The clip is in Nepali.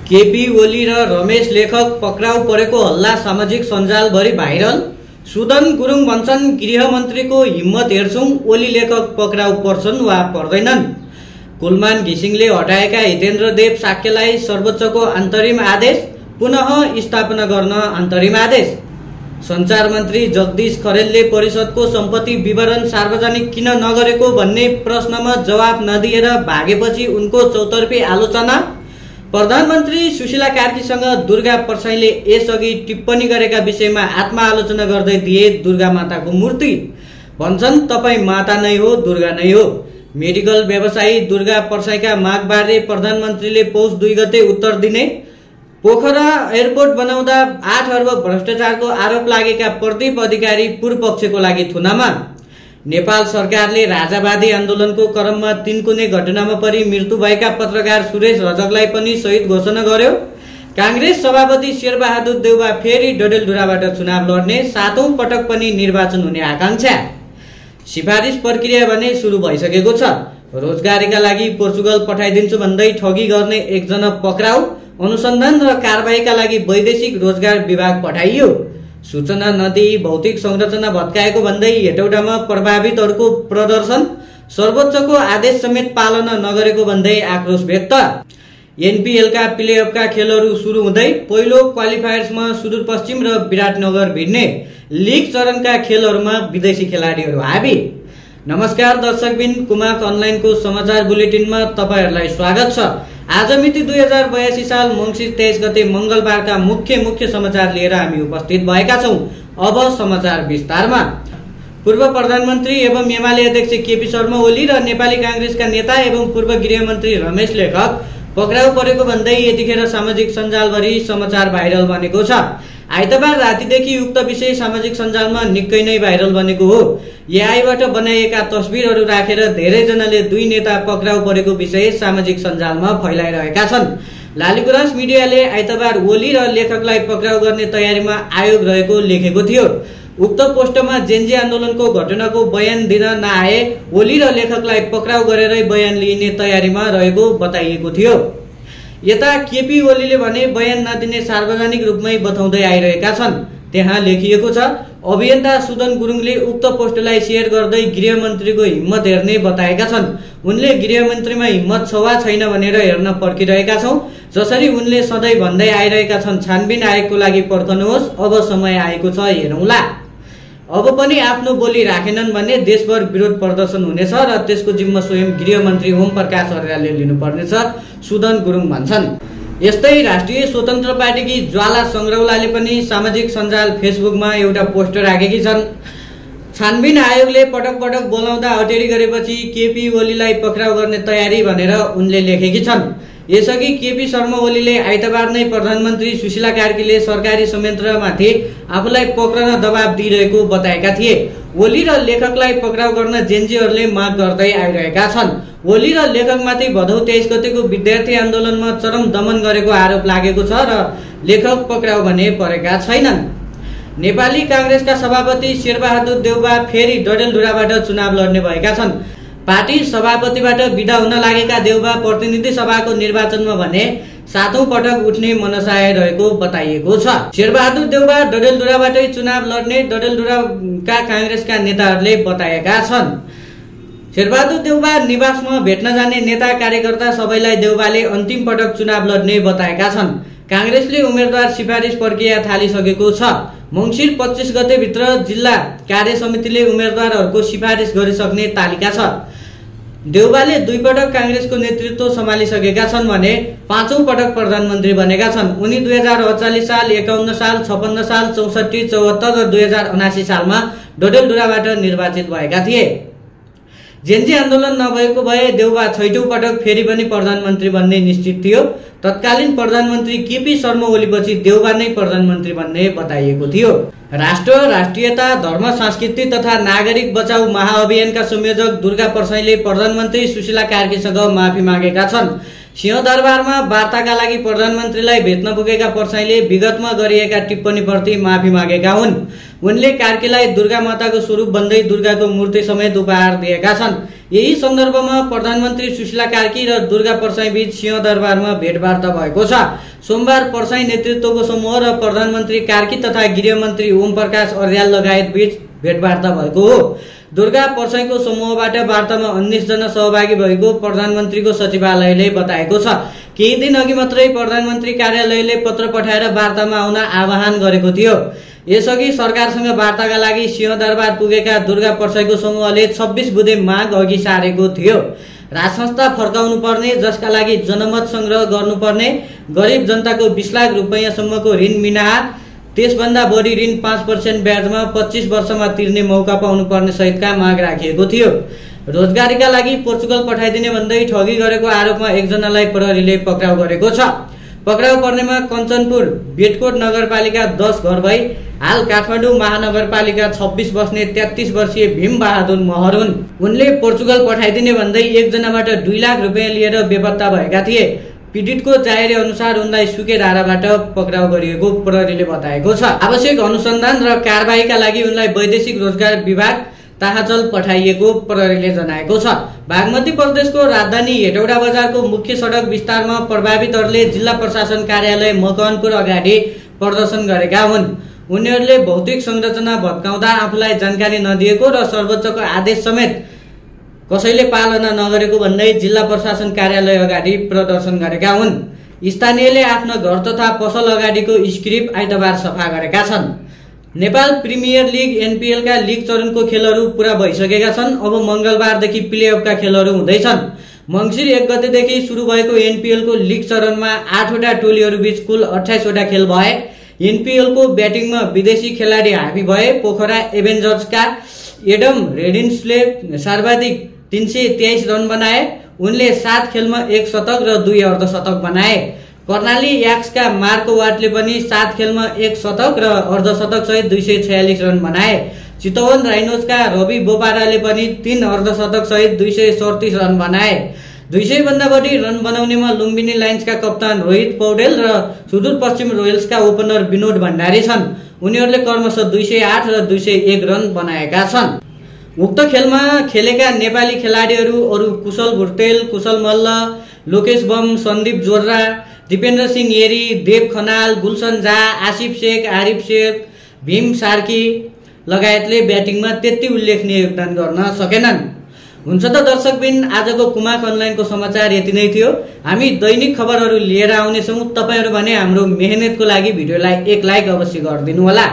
केपी ओली र रमेश लेखक पक्राउ परेको हल्ला सामाजिक सञ्जालभरि भाइरल। सुदन गुरुङ भन्छन् गृहमन्त्रीको हिम्मत हेर्छौं, ओली लेखक पक्राउ पर्छन् वा पर्दैनन्। कुलमान घिसिङले हटाएका हितेन्द्र देव साक्यलाई सर्वोच्चको अन्तरिम आदेश, पुनः स्थापना गर्न अन्तरिम आदेश। सञ्चार मन्त्री जगदीश खरेलले परिषदको सम्पत्ति विवरण सार्वजनिक किन नगरेको भन्ने प्रश्नमा जवाफ नदिएर भागेपछि उनको चौतर्फी आलोचना। प्रधानमन्त्री सुशीला कार्कीसँग दुर्गा परसाईले यसअघि टिप्पणी गरेका विषयमा आत्मआलोचना गर्दै दिए दुर्गा माताको मूर्ति। भन्छन् तपाई माता नै हो, दुर्गा नै हो। मेडिकल व्यवसायी दुर्गा परसाईका मागबारे प्रधानमन्त्रीले पौष 2 गते उत्तर दिने। पोखरा एयरपोर्ट बनाउँदा 8 अर्ब भ्रष्टाचारको आरोप लागेका प्रदीप अधिकारी पूर्व पक्षको लागि थुनामा। नेपाल सरकारले राजावादी आन्दोलनको क्रममा तिनकुने घटनामा परि मृत्यु भएका पत्रकार सुरेश रजकलाई पनि शहीद घोषणा गर्यो। कांग्रेस सभापति शेरबहादुर देउवा फेरि डडेलधुराबाट चुनाव लड्ने, 7औं पटक पनि निर्वाचन हुने आकांक्षा। सिफारिस प्रक्रिया भने सुरु भइसकेको छ। रोजगारीका लागि पोर्चुगल पठाइदिन्छु भन्दै ठगी गर्ने एकजना पक्राउ। अनुसन्धान र कारबाहीका लागि वैदेशिक रोजगार विभाग पठाइयो। सूचना नदिई भौतिक संरचना भत्काएको भन्दै हेटौडामा प्रभावितहरूको प्रदर्शन। सर्वोच्चको आदेश समेत पालना नगरेको भन्दै आक्रोश व्यक्त। एनपीएलका प्लेअफका खेलहरू सुरु हुँदै पहिलो क्वालिफायर्समा सुदूरपश्चिम र विराटनगर भिड्ने। लीग चरणका खेलहरूमा विदेशी खेलाडीहरू हाबी। नमस्कार दर्शकबिन, कुमाक अनलाइनको समाचार बुलेटिनमा तपाईहरुलाई स्वागत छ। आज मिति 2082 साल मङ्सिर 23 गते मंगलबारका मुख्य समाचार लिएर हामी उपस्थित भएका छौं। अब समाचार विस्तारमा। पूर्व प्रधानमन्त्री एवं एमाले अध्यक्ष केपी शर्मा ओली र नेपाली कांग्रेसका नेता एवं पूर्व गृहमन्त्री रमेश लेखक पक्राउ परेको भन्दै यतिखेर सामाजिक सञ्जालभरि समाचार भाइरल बनेको छ। आइतबार रातिदेखि उक्त विषय सामाजिक सञ्जालमा निकै नै भाइरल बनेको हो। एआईबाट बनाइएका तस्बिरहरू राखेर धेरैजनाले दुई नेता पक्राउ परेको विषय सामाजिक सञ्जालमा फैलाइरहेका छन्। लालीगुराँस मिडियाले आइतबार ओली र लेखकलाई पक्राउ गर्ने तयारीमा आयोग रहेको लेखेको थियो। उक्त पोस्टमा जेन्जी आन्दोलनको घटनाको बयान दिन नआए ओली र लेखकलाई पक्राउ गरेरै बयान लिइने तयारीमा रहेको बताइएको थियो। यता केपी ओलीले भने बयान नदिने सार्वजनिक रूपमै बताउँदै आइरहेका छन्। त्यहाँ लेखिएको छ, अभियन्ता सुदन गुरुङले उक्त पोस्टलाई शेयर गर्दै गृहमन्त्रीको हिम्मत हेर्ने बताएका छन्। उनले गृहमन्त्रीमा हिम्मत छ वा छैन भनेर हेर्न पर्खिरहेका छौं। जसरी उनले सधैँ भन्दै आइरहेका छन्, छानबिन आयोगको लागि पर्खनुहोस्, अब समय आएको छ, हेरौँला। अब पनि आफ्नो बोली राखेनन् भने देशभर विरोध प्रदर्शन हुनेछ र त्यसको जिम्मा स्वयं गृहमन्त्री ओम प्रकाश अर्यालले लिनुपर्नेछ, सुदन गुरुङ भन्छन्। यस्तै राष्ट्रिय स्वतन्त्र पार्टीकी ज्वाला संग्रौलाले पनि सामाजिक सञ्जाल फेसबुकमा एउटा पोस्टर राखेकी छन्। छानबिन आयोगले पटक पटक बोलाउँदा अटेरी गरेपछि केपी ओलीलाई पक्राउ गर्ने तयारी भनेर उनले लेखेकी छन्। यसअघि केपी शर्मा ओलीले आइतबार नै प्रधानमन्त्री सुशीला कार्कीले सरकारी संयन्त्रमाथि आफूलाई पक्रन दबाब दिइरहेको बताएका थिए। ओली र लेखकलाई पक्राउ गर्न जेन्जीहरूले माग गर्दै आइरहेका छन्। ओली र लेखकमाथि भदौ 23 गतेको विद्यार्थी आन्दोलनमा चरम दमन गरेको आरोप लागेको छ र लेखक पक्राउ भने परेका छैनन्। नेपाली कांग्रेसका सभापति शेरबहादुर देउवा फेरि डडेलधुराबाट चुनाव लड्ने भएका छन्। पार्टी सभापतिबाट विदा हुन लागेका देउवा प्रतिनिधि सभाको निर्वाचनमा भने 7औं पटक उठ्ने मनसाय रहेको बताइएको छ। शेरबहादुर देउवा डडेलधुराबाटै चुनाव लड्ने डडेलधुराका कांग्रेसका नेताहरूले बताएका छन्। शेरबहादुर देउवा निवासमा भेट्न जाने नेता कार्यकर्ता सबैलाई देउवाले अन्तिम पटक चुनाव लड्ने बताएका छन्। कांग्रेसले उम्मेदवार सिफारिस प्रक्रिया थालिसकेको छ। मङ्सिर 25 गते भित्र जिल्ला कार्य समितिले उम्मेदवारहरूको सिफारिस गरिसक्ने तालिका छ। देउवाले 2 पटक कांग्रेसको नेतृत्व सम्हालिसकेका छन् भने 5औं पटक प्रधानमन्त्री बनेका छन्। उनी 2048 साल, 51 साल, 56 साल, 64, 74 र 2079 सालमा डडेलधुराबाट निर्वाचित भएका थिए। जेन्जी आन्दोलन नभएको भए देउवा 6औं पटक फेरि पनि प्रधानमन्त्री बन्ने निश्चित थियो। तत्कालीन प्रधानमन्त्री केपी शर्मा ओलीपछि देउवा नै प्रधानमन्त्री बन्ने बताइएको थियो। राष्ट्र, राष्ट्रियता, धर्म, संस्कृति तथा नागरिक बचाउ महाअभियानका संयोजक दुर्गा परसाईले प्रधानमन्त्री सुशीला कार्कीसँग माफी मागेका छन्। सिंहदरबारमा वार्ताका लागि प्रधानमन्त्रीलाई भेट्न पुगेका परसाईले विगतमा गरिएका टिप्पणीप्रति माफी मागेका हुन्। उनले कार्कीलाई दुर्गा माताको स्वरूप भन्दै दुर्गाको मूर्ति समेत उपहार दिएका छन्। यही सन्दर्भमा प्रधानमन्त्री सुशीला कार्की र दुर्गा परसाई बीच सिंहदरबारमा भेटवार्ता भएको छ। सोमबार परसाई नेतृत्वको समूह र प्रधानमन्त्री कार्की तथा गृहमन्त्री ओम प्रकाश अर्याल लगायत बीच भेटवार्ता भएको हो। दुर्गा परसाईको समूहबाट वार्तामा 19 जना सहभागी भएको प्रधानमन्त्रीको सचिवालयले बताएको छ। केही दिन अघि मात्रै प्रधानमन्त्री कार्यालयले पत्र पठाएर वार्तामा आउन आह्वान गरेको थियो। यसअघि सरकारसँग वार्ताका लागि सिंहदरबार पुगेका दुर्गा परसाईको समूहले 26 बुँदे माग अघि सारेको थियो। राजसंस्था फर्काउनु पर्ने, जसका लागि जनमत संग्रह गर्नुपर्ने, गरिब जनताको 20 लाख रुपैयाँसम्मको ऋण मिनाहा, त्यसभन्दा बढी ऋण 5% ब्याजमा 25 वर्षमा तिर्ने मौका पाउनुपर्ने सहितका माग राखिएको थियो। रोजगारीका लागि पोर्चुगल पठाइदिने भन्दै ठगी गरेको आरोपमा एकजनालाई प्रहरीले पक्राउ गरेको छ। पक्राउ पर्नेमा कञ्चनपुर बेटकोट नगरपालिका 10 घर भई हाल काठमाडौँ महानगरपालिका 26 बस्ने 33 वर्षीय भीम बहादुर महर हुन्। उनले पोर्चुगल पठाइदिने भन्दै एकजनाबाट 2 लाख रुपैयाँ लिएर बेपत्ता भएका थिए। पीडितको चाहेरी अनुसार उनलाई सुकेधाराबाट पक्राउ गरिएको प्रहरीले बताएको छ। आवश्यक अनुसन्धान र कारबाहीका लागि उनलाई वैदेशिक रोजगार विभाग ताहाचल पठाइएको प्रहरीले जनाएको छ। बागमती प्रदेशको राजधानी हेटौडा बजारको मुख्य सडक विस्तारमा प्रभावितहरूले जिल्ला प्रशासन कार्यालय मकवानपुर अगाडि प्रदर्शन गरेका हुन्। उनीहरूले भौतिक संरचना भत्काउँदा आफूलाई जानकारी नदिएको र सर्वोच्चको आदेश समेत कसैले पालना नगरेको भन्दै जिल्ला प्रशासन कार्यालय अगाडि प्रदर्शन गरेका हुन्। स्थानीयले आफ्नो घर तथा पसल अगाडिको स्क्रिप आइतबार सफा गरेका छन्। नेपाल प्रिमियर लिग एनपीएल का लिग चरणको खेलहरू पूरा भइसकेका छन्। अब मंगलबारदेखि प्लेअफका खेलहरू हुँदैछन्। मंसिर 1 गतेदेखि सुरु भएको एनपीएल को लिग चरणमा 8 वटा टोलीहरू बीच कुल 28 वटा खेल भए। एनपीएल को ब्याटिङमा विदेशी खेलाडी हावी भए। पोखरा एभेन्जर्सका एडम रेडिन्सले सर्वाधिक 323 रन बनाए। उनले 7 खेलमा 1 शतक र 2 अर्धशतक बनाए। कर्णाली याक्सका मार्को वाटले पनि 7 खेलमा 1 शतक र अर्धशतक सहित 246 रन बनाए। चितवन राइनोजका रवि बोपाराले पनि 3 अर्धशतक सहित 237 रन बनाए। 200 भन्दा बढी रन बनाउनेमा लुम्बिनी लायन्सका कप्तान रोहित पौडेल र सुदूरपश्चिम रोयल्सका ओपनर विनोद भण्डारी छन्। उनीहरूले क्रमशः 208 र 201 रन बनाएका छन्। उक्त खेलमा खेलेका नेपाली खेलाडीहरू अरु कुशल भुर्तेल, कुशल मल्ल, लोकेश बम, सन्दीप जोर्रा, दीपेन्द्र सिंह येरी, देव खनाल, गुलसन झा, आसिफ शेख, आरिफ शेख, भीम सार्की लगायतले ब्याटिङमा त्यति उल्लेखनीय योगदान गर्न सकेनन्। हुन्छ त दर्शकबिन, आजको कुमाक अनलाइनको समाचार यति नै थियो। हामी दैनिक खबरहरू लिएर आउनेछौँ। तपाईहरु भने हाम्रो मेहनतको लागि भिडियोलाई एक लाइक अवश्य गरिदिनु होला।